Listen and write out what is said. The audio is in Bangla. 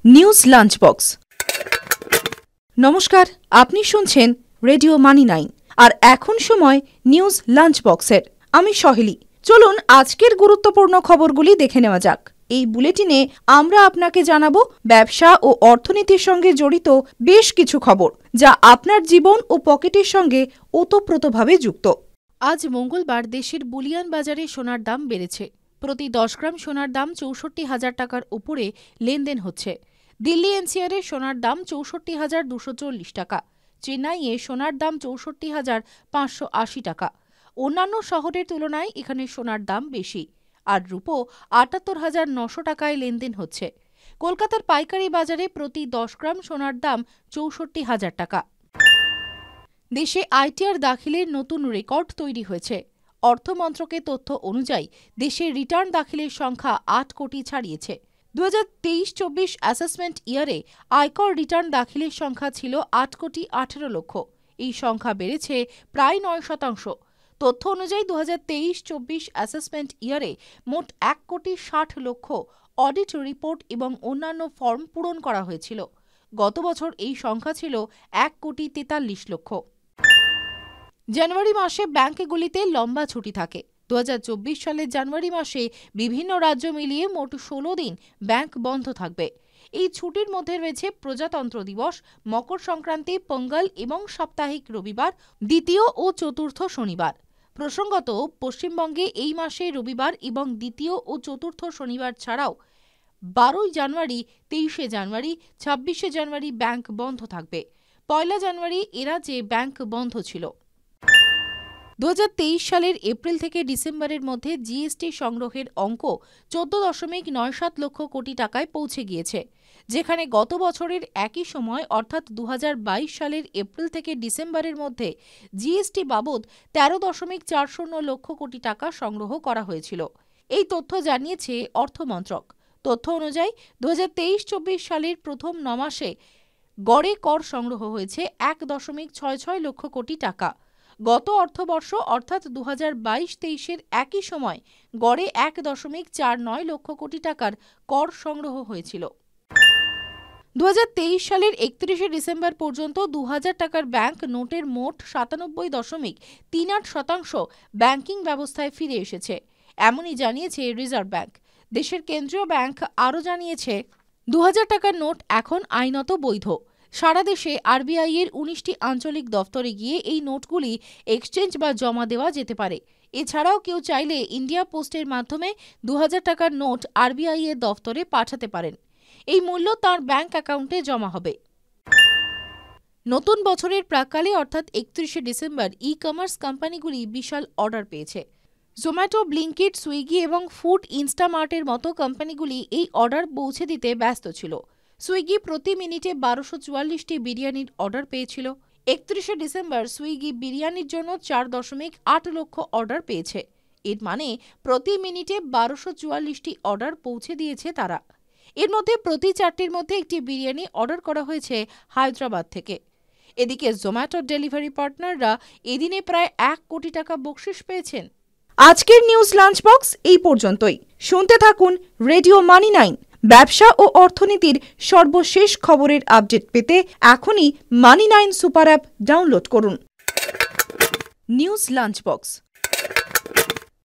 News lunch box. নমস্কার, আপনি শুনছেন রেডিও মানি 9 আর এখন সময় নিউজ লাঞ্চ বক্সের। আমি সহেলি। চলুন আজকের গুরুত্বপূর্ণ খবরগুলি দেখে নেওয়া যাক। এই বুলেটিনে আমরা আপনাকে জানাবো ব্যবসা ও অর্থনীতির সঙ্গে জড়িত বেশ কিছু খবর, যা আপনার জীবন ও পকেটের সঙ্গে ওতপ্রোতভাবে যুক্ত। আজ মঙ্গলবার দেশের বুলিয়ান বাজারে সোনার দাম বেড়েছে। প্রতি 10 গ্রাম সোনার দাম 64,000 টাকার উপরে লেনদেন হচ্ছে। দিল্লি এনসিআরে সোনার দাম 64,240 টাকা, চেন্নাইয়ে সোনার দাম 64,580 টাকা। অন্যান্য শহরের তুলনায় এখানে সোনার দাম বেশি, আর রূপো 78,900 টাকায় লেনদেন হচ্ছে। কলকাতার পাইকারি বাজারে প্রতি 10 গ্রাম সোনার দাম 64,000 টাকা। দেশে আইটিআর দাখিলের নতুন রেকর্ড তৈরি হয়েছে। অর্থ মন্ত্রকের তথ্য অনুযায়ী দেশে রিটার্ন দাখিলের সংখ্যা 8 কোটি ছাড়িয়েছে। 2023-24 অ্যাসেসমেন্ট ইয়ারে আয়কর রিটার্ন দাখিলের সংখ্যা ছিল 8 কোটি 18 লক্ষ। এই সংখ্যা বেড়েছে প্রায় 9%। তথ্য অনুযায়ী 2023-24 অ্যাসেসমেন্ট ইয়ারে মোট 1 কোটি 60 লক্ষ অডিট রিপোর্ট এবং অন্যান্য ফর্ম পূরণ করা হয়েছিল। গত বছর এই সংখ্যা ছিল 1 কোটি 43 লক্ষ। জানুয়ারি মাসে ব্যাংকগুলিতে লম্বা ছুটি থাকে। 2024 সালের জানুয়ারি মাসে বিভিন্ন রাজ্য মিলিয়ে মোট 16 দিন ব্যাংক বন্ধ থাকবে। এই ছুটির মধ্যে রয়েছে প্রজাতন্ত্র দিবস, মকর সংক্রান্তি, পোঙ্গল এবং সাপ্তাহিক রবিবার, দ্বিতীয় ও চতুর্থ শনিবার। প্রসঙ্গত, পশ্চিমবঙ্গে এই মাসে রবিবার এবং দ্বিতীয় ও চতুর্থ শনিবার ছাড়াও 12 জানুয়ারি, 23 জানুয়ারি, 26 জানুয়ারি ব্যাংক বন্ধ থাকবে। 1 জানুয়ারি এ রাজ্যে ব্যাংক বন্ধ ছিল। 2023 সালের এপ্রিল থেকে ডিসেম্বরের মধ্যে জিএসটি সংগ্রহের অঙ্ক 14.97 লক্ষ কোটি টাকায় পৌঁছে গিয়েছে, যেখানে গত বছরের একই সময় অর্থাৎ 2022 সালের এপ্রিল থেকে ডিসেম্বরের মধ্যে জিএসটি বাবদ 13.40 লক্ষ কোটি টাকা সংগ্রহ করা হয়েছিল। এই তথ্য জানিয়েছে অর্থমন্ত্রক। তথ্য অনুযায়ী 2023-24 সালের প্রথম 9 মাসে গড়ে কর সংগ্রহ হয়েছে 1.66 লক্ষ কোটি টাকা। গত অর্থবর্ষ অর্থাৎ 2022-23-এর একই সময় গড়ে 1.49 লক্ষ কোটি টাকার কর সংগ্রহ হয়েছিল। 2023 সালের 31 ডিসেম্বর পর্যন্ত 2000 টাকার ব্যাংক নোটের মোট 97.38% ব্যাংকিং ব্যবস্থায় ফিরে এসেছে, এমনই জানিয়েছে রিজার্ভ ব্যাংক। দেশের কেন্দ্রীয় ব্যাংক আরও জানিয়েছে, 2000 টাকার নোট এখন আইনত বৈধ। সারা দেশে আরবিআই এর 19টি আঞ্চলিক দফতরে গিয়ে এই নোটগুলি এক্সচেঞ্জ বা জমা দেওয়া যেতে পারে। এছাড়াও কেউ চাইলে ইন্ডিয়া পোস্টের মাধ্যমে 2000 টাকার নোট আরবিআই এর দফতরে পাঠাতে পারেন। এই মূল্য তার ব্যাংক অ্যাকাউন্টে জমা হবে। নতুন বছরের প্রাক্কালে অর্থাৎ 31 ডিসেম্বর ই কমার্স কোম্পানিগুলি বিশাল অর্ডার পেয়েছে। জোম্যাটো, ব্লিঙ্কিট, সুইগি এবং ফুড ইনস্টামার্টের মতো কোম্পানিগুলি এই অর্ডার পৌঁছে দিতে ব্যস্ত ছিল। সুইগি প্রতি মিনিটে 1244টি বিরিয়ানির অর্ডার পেয়েছিল। 31 ডিসেম্বর সুইগি বিরিয়ানির জন্য 4.8 লক্ষ অর্ডার পেয়েছে। এর মানে প্রতি মিনিটে 1244টি অর্ডার পৌঁছে দিয়েছে তারা। এর মধ্যে প্রতি 4টির মধ্যে একটি বিরিয়ানি অর্ডার করা হয়েছে হায়দ্রাবাদ থেকে। এদিকে জোম্যাটোর ডেলিভারি পার্টনাররা এদিনে প্রায় 1 কোটি টাকা বকশিশ পেয়েছেন। আজকের নিউজ লাঞ্চ বক্স এই পর্যন্তই। শুনতে থাকুন রেডিও মানি 9। ব্যবসা ও অর্থনীতির সর্বশেষ খবরের আপডেট পেতে এখনই মানি 9 সুপার অ্যাপ ডাউনলোড করুন। News lunch box.